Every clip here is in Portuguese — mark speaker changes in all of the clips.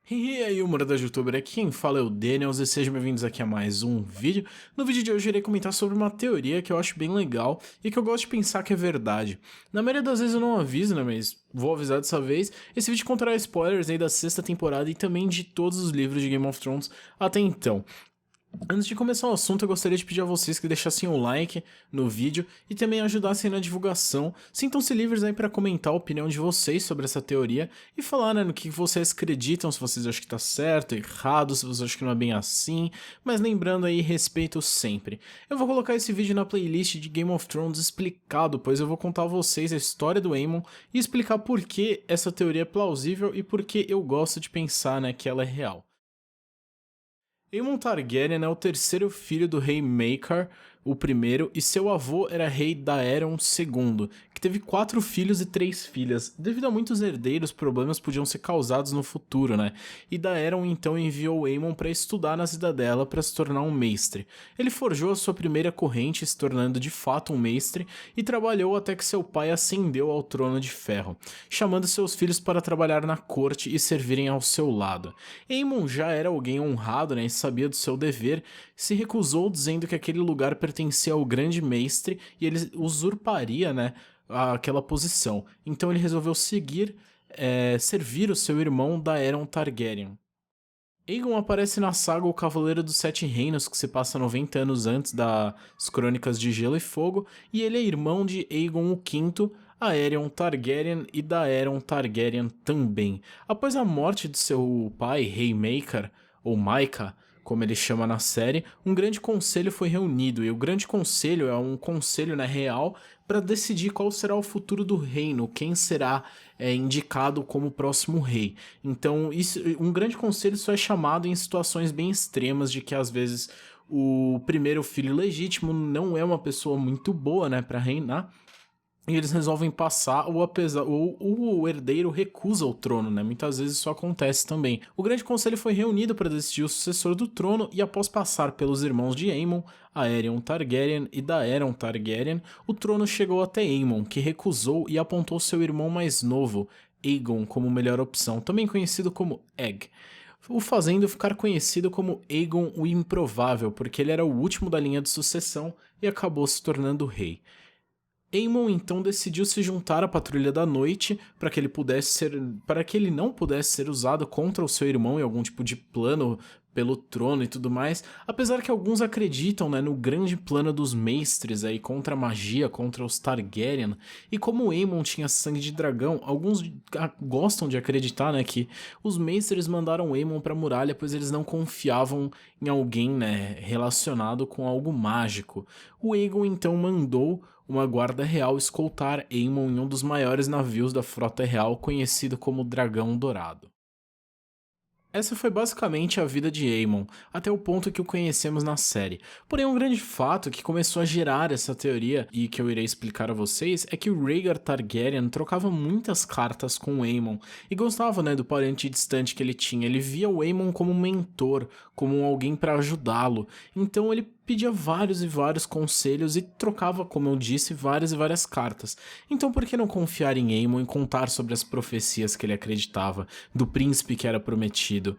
Speaker 1: E aí, morador de youtuber, aqui quem fala é o Daniels e sejam bem-vindos aqui a mais um vídeo. No vídeo de hoje eu irei comentar sobre uma teoria que eu acho bem legal e que eu gosto de pensar que é verdade. Na maioria das vezes eu não aviso, né, mas vou avisar dessa vez. Esse vídeo conterá spoilers aí da sexta temporada e também de todos os livros de Game of Thrones até então. Antes de começar o assunto, eu gostaria de pedir a vocês que deixassem o like no vídeo e também ajudassem na divulgação. Sintam-se livres aí para comentar a opinião de vocês sobre essa teoria e falar, né, no que vocês acreditam, se vocês acham que tá certo, errado, se vocês acham que não é bem assim, mas lembrando aí, respeito sempre. Eu vou colocar esse vídeo na playlist de Game of Thrones explicado, pois eu vou contar a vocês a história do Aemon e explicar por que essa teoria é plausível e por que eu gosto de pensar, né, que ela é real. Aemon Targaryen é o terceiro filho do rei Maekar, o primeiro, e seu avô era rei Daeron II, que teve 4 filhos e 3 filhas. Devido a muitos herdeiros, problemas podiam ser causados no futuro, né? E Daeron então enviou Aemon para estudar na cidadela para se tornar um mestre. Ele forjou a sua primeira corrente, se tornando de fato um mestre, e trabalhou até que seu pai ascendeu ao trono de ferro, chamando seus filhos para trabalhar na corte e servirem ao seu lado. Aemon já era alguém honrado, né, e sabia do seu dever, se recusou dizendo que aquele lugar pertencia ao grande mestre e ele usurparia, né, aquela posição. Então ele resolveu servir o seu irmão Daeron Targaryen. Aegon aparece na saga O Cavaleiro dos Sete Reinos, que se passa 90 anos antes das Crônicas de Gelo e Fogo, e ele é irmão de Aegon V, Aerion Targaryen e Daeron Targaryen também. Após a morte de seu pai, Rei Maekar, ou Maika, como ele chama na série, um grande conselho foi reunido, e o grande conselho é um conselho, né, real para decidir qual será o futuro do reino, quem será indicado como próximo rei. Então, um grande conselho só é chamado em situações bem extremas de que às vezes o primeiro filho legítimo não é uma pessoa muito boa, né, para reinar. E eles resolvem passar, ou o herdeiro recusa o trono, né? Muitas vezes isso acontece também. O Grande Conselho foi reunido para decidir o sucessor do trono, e após passar pelos irmãos de Aemon, Aerion Targaryen e Daeron Targaryen, o trono chegou até Aemon, que recusou e apontou seu irmão mais novo, Aegon, como melhor opção, também conhecido como Egg, o fazendo ficar conhecido como Aegon o Improvável, porque ele era o último da linha de sucessão e acabou se tornando rei. Aemon então decidiu se juntar à Patrulha da Noite para que ele não pudesse ser usado contra o seu irmão em algum tipo de plano pelo trono e tudo mais, apesar que alguns acreditam, né, no grande plano dos Maestres aí contra a magia, contra os Targaryen, e como Aemon tinha sangue de dragão, alguns gostam de acreditar, né, que os Maestres mandaram Aemon para a muralha pois eles não confiavam em alguém, né, relacionado com algo mágico. O Aegon então mandou uma guarda real escoltar Aemon em um dos maiores navios da frota real, conhecido como Dragão Dourado. Essa foi basicamente a vida de Aemon, até o ponto que o conhecemos na série. Porém, um grande fato que começou a gerar essa teoria, e que eu irei explicar a vocês, é que o Rhaegar Targaryen trocava muitas cartas com o Aemon, e gostava, né, do parente distante que ele tinha. Ele via o Aemon como um mentor, como alguém para ajudá-lo, então ele pedia vários e vários conselhos e trocava, como eu disse, várias e várias cartas. Então por que não confiar em Aemon e contar sobre as profecias que ele acreditava, do príncipe que era prometido,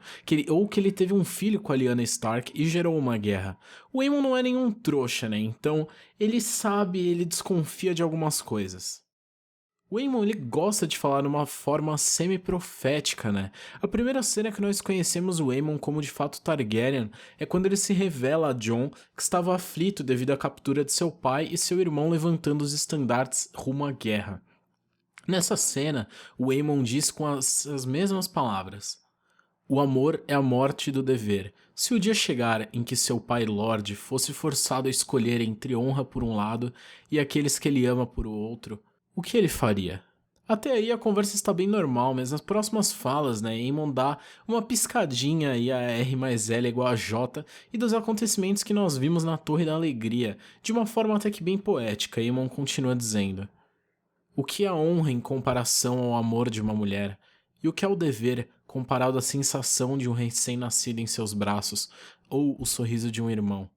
Speaker 1: ou que ele teve um filho com a Lyanna Stark e gerou uma guerra? O Aemon não é nenhum trouxa, né? Então ele sabe, ele desconfia de algumas coisas. O Aemon, ele gosta de falar numa forma semi-profética, né? A primeira cena que nós conhecemos o Aemon como de fato Targaryen é quando ele se revela a Jon que estava aflito devido à captura de seu pai e seu irmão levantando os estandartes rumo à guerra. Nessa cena, o Aemon diz com as mesmas palavras: "O amor é a morte do dever. Se o dia chegar em que seu pai Lorde fosse forçado a escolher entre honra por um lado e aqueles que ele ama por outro, o que ele faria?" Até aí a conversa está bem normal, mas nas próximas falas, né, Aemon dá uma piscadinha aí a R mais L é igual a J e dos acontecimentos que nós vimos na Torre da Alegria, de uma forma até que bem poética. Aemon continua dizendo: "O que é a honra em comparação ao amor de uma mulher? E o que é o dever comparado à sensação de um recém-nascido em seus braços ou o sorriso de um irmão?"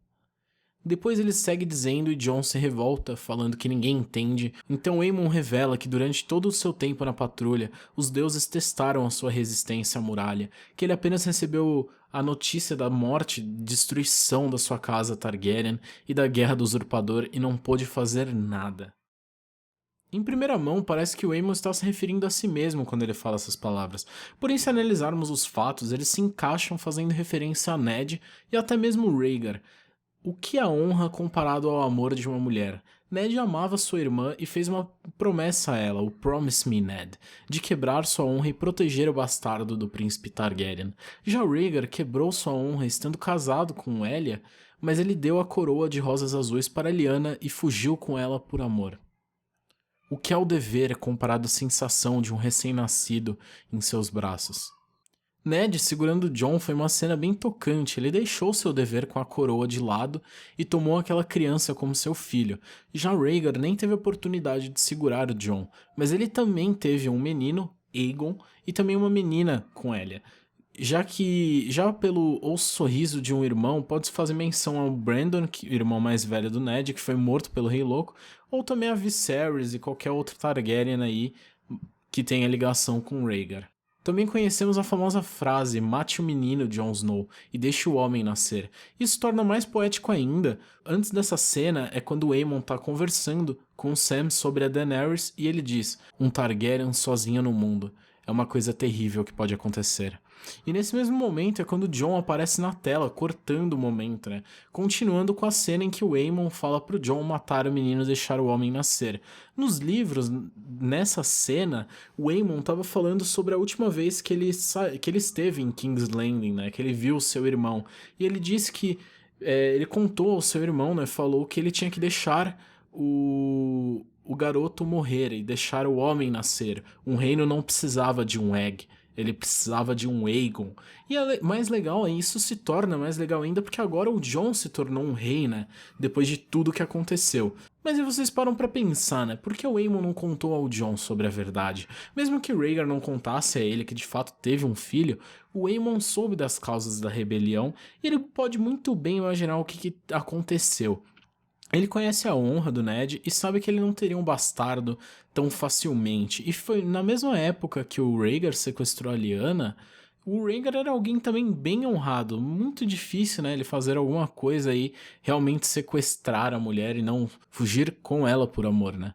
Speaker 1: Depois ele segue dizendo e Jon se revolta, falando que ninguém entende. Então Aemon revela que durante todo o seu tempo na patrulha, os deuses testaram a sua resistência à muralha, que ele apenas recebeu a notícia da morte e destruição da sua casa Targaryen e da Guerra do Usurpador e não pôde fazer nada. Em primeira mão, parece que o Aemon está se referindo a si mesmo quando ele fala essas palavras. Porém, se analisarmos os fatos, eles se encaixam fazendo referência a Ned e até mesmo Rhaegar. O que a honra comparado ao amor de uma mulher? Ned amava sua irmã e fez uma promessa a ela, o Promise Me, Ned, de quebrar sua honra e proteger o bastardo do príncipe Targaryen. Já Rhaegar quebrou sua honra estando casado com Elia, mas ele deu a coroa de rosas azuis para Lyanna e fugiu com ela por amor. O que é o dever comparado à sensação de um recém-nascido em seus braços? Ned segurando Jon foi uma cena bem tocante. Ele deixou seu dever com a coroa de lado e tomou aquela criança como seu filho. Já Rhaegar nem teve a oportunidade de segurar o Jon, mas ele também teve um menino, Aegon, e também uma menina com Elia. Já pelo ou sorriso de um irmão, pode-se fazer menção ao Brandon, o irmão mais velho do Ned, que foi morto pelo Rei Louco, ou também a Viserys e qualquer outro Targaryen aí que tenha ligação com Rhaegar. Também conhecemos a famosa frase "mate o menino, Jon Snow, e deixe o homem nascer". Isso torna mais poético ainda. Antes dessa cena é quando Aemon tá conversando com Sam sobre a Daenerys e ele diz: "Um Targaryen sozinho no mundo. É uma coisa terrível que pode acontecer". E nesse mesmo momento é quando Jon aparece na tela, cortando o momento, né? Continuando com a cena em que o Aemon fala pro Jon matar o menino e deixar o homem nascer. Nos livros, nessa cena, o Aemon estava falando sobre a última vez que ele esteve em King's Landing, né? Que ele viu o seu irmão. E ele disse que ele contou ao seu irmão, né? Falou que ele tinha que deixar o garoto morrer e deixar o homem nascer. Um reino não precisava de um Egg. Ele precisava de um Aegon. E mais legal, isso se torna mais legal ainda porque agora o Jon se tornou um rei, né? Depois de tudo que aconteceu. Mas e vocês param pra pensar, né? Por que o Aemon não contou ao Jon sobre a verdade? Mesmo que Rhaegar não contasse a ele que de fato teve um filho, o Aemon soube das causas da rebelião e ele pode muito bem imaginar o que aconteceu. Ele conhece a honra do Ned e sabe que ele não teria um bastardo tão facilmente. E foi na mesma época que o Rhaegar sequestrou a Lyanna, o Rhaegar era alguém também bem honrado. Muito difícil, né, ele fazer alguma coisa aí, realmente sequestrar a mulher e não fugir com ela por amor, né?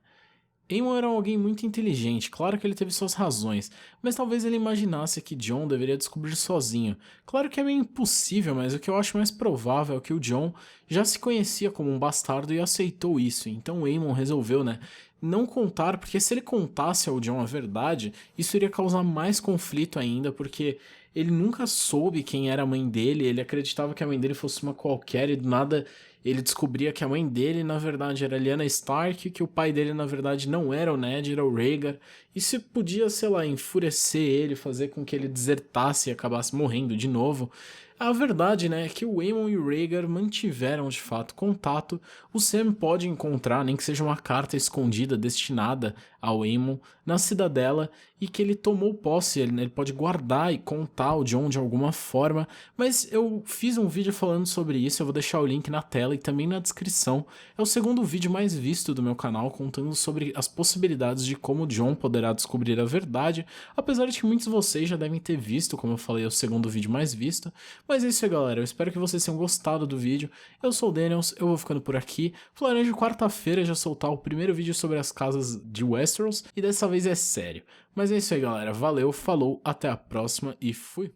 Speaker 1: Aemon era alguém muito inteligente, claro que ele teve suas razões, mas talvez ele imaginasse que Jon deveria descobrir sozinho. Claro que é meio impossível, mas o que eu acho mais provável é que o Jon já se conhecia como um bastardo e aceitou isso, então Aemon resolveu, né, não contar, porque se ele contasse ao Jon a verdade, isso iria causar mais conflito ainda, porque ele nunca soube quem era a mãe dele, ele acreditava que a mãe dele fosse uma qualquer e do nada ele descobria que a mãe dele, na verdade, era Lyanna Stark, que o pai dele, na verdade, não era o Ned, era o Rhaegar. Isso podia, sei lá, enfurecer ele, fazer com que ele desertasse e acabasse morrendo de novo. A verdade, né, é que o Aemon e o Rhaegar mantiveram, de fato, contato. O Sam pode encontrar, nem que seja uma carta escondida destinada ao Aemon, na cidadela, e que ele tomou posse, ele pode guardar e contar ao Jon de alguma forma, mas eu fiz um vídeo falando sobre isso, eu vou deixar o link na tela e também na descrição. É o segundo vídeo mais visto do meu canal, contando sobre as possibilidades de como o Jon poderá descobrir a verdade, apesar de que muitos de vocês já devem ter visto, como eu falei, é o segundo vídeo mais visto. Mas é isso aí, galera, eu espero que vocês tenham gostado do vídeo. Eu sou o Daniels, eu vou ficando por aqui. Planejo quarta-feira já soltar o primeiro vídeo sobre as casas de Westeros, e dessa vez é sério. Mas é isso aí, galera, valeu, falou, até a próxima e fui!